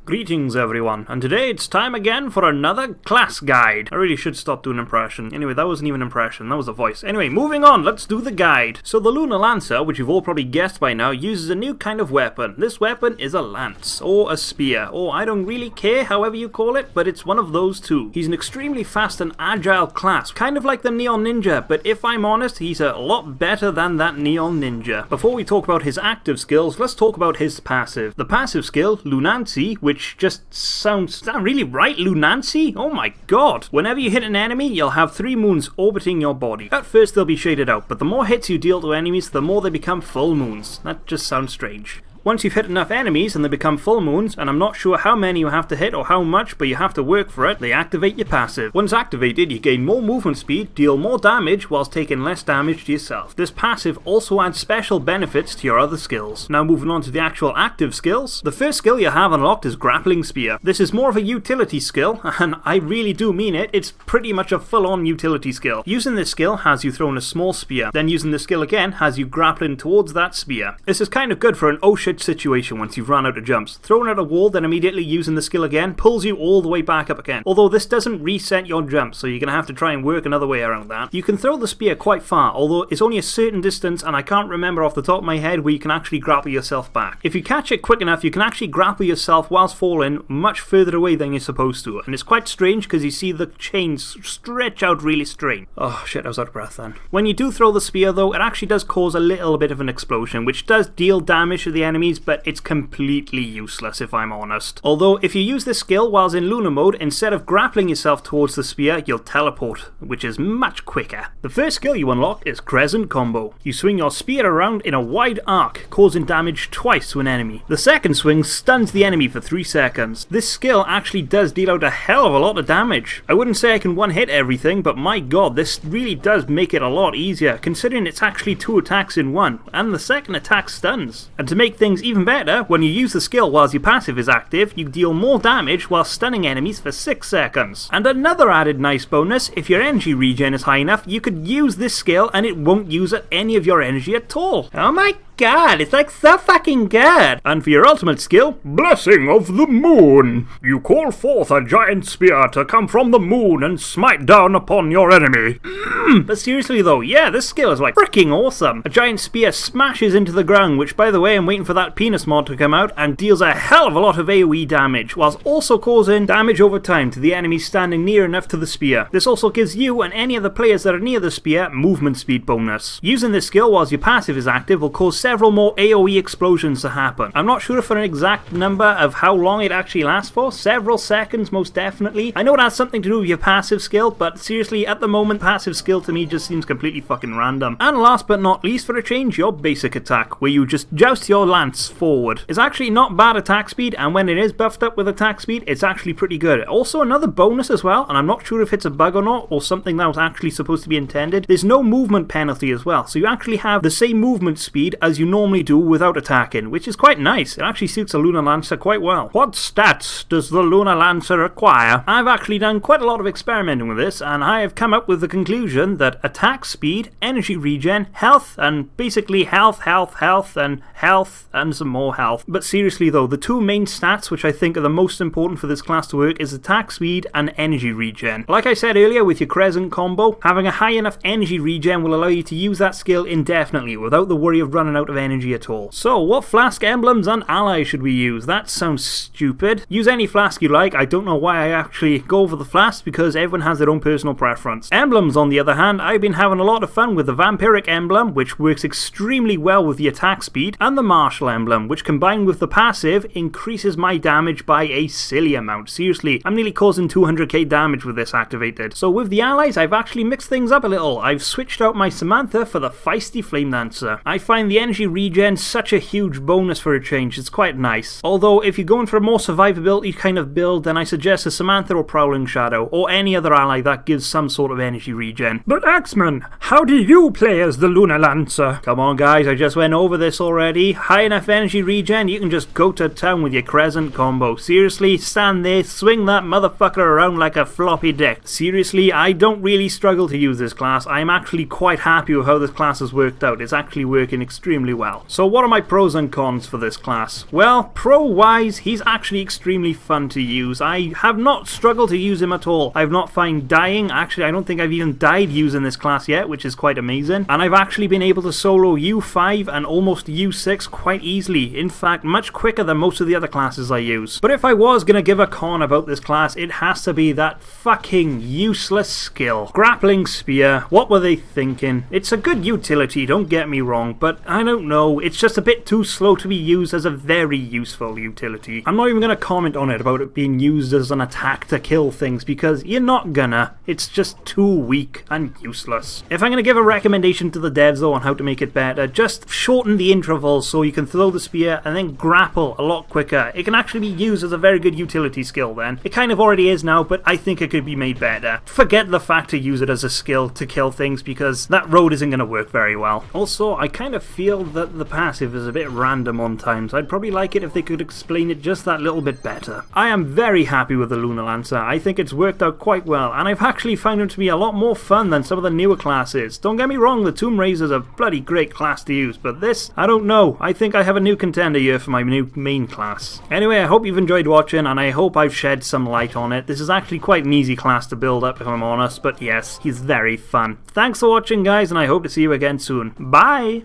Greetings everyone, and today it's time again for another class guide. I really should stop doing impression. Anyway, that wasn't even an impression, that was a voice. Anyway, moving on, let's do the guide. So the Lunar Lancer, which you've all probably guessed by now, uses a new kind of weapon. This weapon is a lance, or a spear, or I don't really care however you call it, but it's one of those two. He's an extremely fast and agile class, kind of like the Neon Ninja, but if I'm honest, he's a lot better than that Neon Ninja. Before we talk about his active skills, let's talk about his passive. The passive skill, Lunancy, which just sounds really right, Lunancy? Oh my god. Whenever you hit an enemy, you'll have 3 moons orbiting your body. At first they'll be shaded out, but the more hits you deal to enemies, the more they become full moons. That just sounds strange. Once you've hit enough enemies and they become full moons, and I'm not sure how many you have to hit or how much, but you have to work for it, they activate your passive. Once activated, you gain more movement speed, deal more damage, whilst taking less damage to yourself. This passive also adds special benefits to your other skills. Now moving on to the actual active skills. The first skill you have unlocked is Grappling Spear. This is more of a utility skill, and I really do mean it, it's pretty much a full-on utility skill. Using this skill has you throwing a small spear, then using the skill again has you grappling towards that spear. This is kind of good for an oh shit situation once you've run out of jumps. Throwing at a wall, then immediately using the skill again pulls you all the way back up again. Although this doesn't reset your jumps, so you're going to have to try and work another way around that. You can throw the spear quite far, although it's only a certain distance, and I can't remember off the top of my head where you can actually grapple yourself back. If you catch it quick enough, you can actually grapple yourself whilst falling much further away than you're supposed to, and it's quite strange because you see the chains stretch out really straight. Oh shit, I was out of breath then. When you do throw the spear though, it actually does cause a little bit of an explosion, which does deal damage to the enemies, but it's completely useless if I'm honest. Although if you use this skill whilst in lunar mode, instead of grappling yourself towards the spear, you'll teleport, which is much quicker. The first skill you unlock is Crescent Combo. You swing your spear around in a wide arc, causing damage twice to an enemy. The second swing stuns the enemy for 3 seconds. This skill actually does deal out a hell of a lot of damage. I wouldn't say I can one hit everything, but my god, this really does make it a lot easier, considering it's actually 2 attacks in one, and the second attack stuns. And to make things even better, when you use the skill whilst your passive is active, you deal more damage while stunning enemies for 6 seconds. And another added nice bonus, if your energy regen is high enough, you could use this skill and it won't use any of your energy at all. Oh my god, it's like so fucking good! And for your ultimate skill, Blessing of the Moon. You call forth a giant spear to come from the moon and smite down upon your enemy. But seriously though, yeah, this skill is like freaking awesome. A giant spear smashes into the ground, which by the way, I'm waiting for that penis mod to come out, and deals a hell of a lot of AoE damage, whilst also causing damage over time to the enemies standing near enough to the spear. This also gives you and any of the players that are near the spear movement speed bonus. Using this skill whilst your passive is active will cause several more AoE explosions to happen. I'm not sure for an exact number of how long it actually lasts for, several seconds most definitely. I know it has something to do with your passive skill, but seriously at the moment passive skill to me just seems completely fucking random. And last but not least for a change, your basic attack, where you just joust your lance forward. It's actually not bad attack speed, and when it is buffed up with attack speed, it's actually pretty good. Also another bonus as well, and I'm not sure if it's a bug or not, or something that was actually supposed to be intended, there's no movement penalty as well, so you actually have the same movement speed as you normally do without attacking, which is quite nice. It actually suits a Lunar Lancer quite well. What stats does the Lunar Lancer acquire? I've actually done quite a lot of experimenting with this, and I have come up with the conclusion that attack speed, energy regen, health, and basically health, and some more health. But seriously though, the 2 main stats which I think are the most important for this class to work is attack speed and energy regen. Like I said earlier with your Crescent Combo, having a high enough energy regen will allow you to use that skill indefinitely without the worry of running out of energy at all. So what flask emblems and allies should we use? That sounds stupid. Use any flask you like. I don't know why I actually go for the flask, because everyone has their own personal preference. Emblems on the other hand, I've been having a lot of fun with the Vampiric Emblem, which works extremely well with the attack speed, and the Martial Emblem, which combined with the passive increases my damage by a silly amount. Seriously, I'm nearly causing 200k damage with this activated. So with the allies, I've actually mixed things up a little. I've switched out my Samantha for the feisty Flame Lancer. I find the energy regen such a huge bonus for a change, it's quite nice. Although if you're going for a more survivability kind of build, then I suggest a Samantha or Prowling Shadow, or any other ally that gives some sort of energy regen. But Axeman, how do you play as the Lunar Lancer? Come on guys, I just went over this already. High enough energy regen, you can just go to town with your Crescent Combo. Seriously, stand there, swing that motherfucker around like a floppy dick. Seriously, I don't really struggle to use this class. I'm actually quite happy with how this class has worked out. It's actually working extremely extremely well. So what are my pros and cons for this class? Well, pro-wise, he's actually extremely fun to use. I have not struggled to use him at all. I've not found dying. Actually, I don't think I've even died using this class yet, which is quite amazing. And I've actually been able to solo U5 and almost U6 quite easily. In fact, much quicker than most of the other classes I use. But if I was going to give a con about this class, it has to be that fucking useless skill. Grappling Spear. What were they thinking? It's a good utility, don't get me wrong, but I don't know. It's just a bit too slow to be used as a very useful utility. I'm not even going to comment on it about it being used as an attack to kill things, because you're not gonna. It's just too weak and useless. If I'm going to give a recommendation to the devs though on how to make it better, just shorten the intervals so you can throw the spear and then grapple a lot quicker. It can actually be used as a very good utility skill then. It kind of already is now, but I think it could be made better. Forget the fact to use it as a skill to kill things, because that road isn't going to work very well. Also, I kind of feel that the passive is a bit random on times. I'd probably like it if they could explain it just that little bit better. I am very happy with the Lunar Lancer. I think it's worked out quite well, and I've actually found it to be a lot more fun than some of the newer classes. Don't get me wrong, the Tomb Raiser's a bloody great class to use, but this, I don't know. I think I have a new contender here for my new main class. Anyway, I hope you've enjoyed watching, and I hope I've shed some light on it. This is actually quite an easy class to build up, if I'm honest, but yes, he's very fun. Thanks for watching, guys, and I hope to see you again soon. Bye!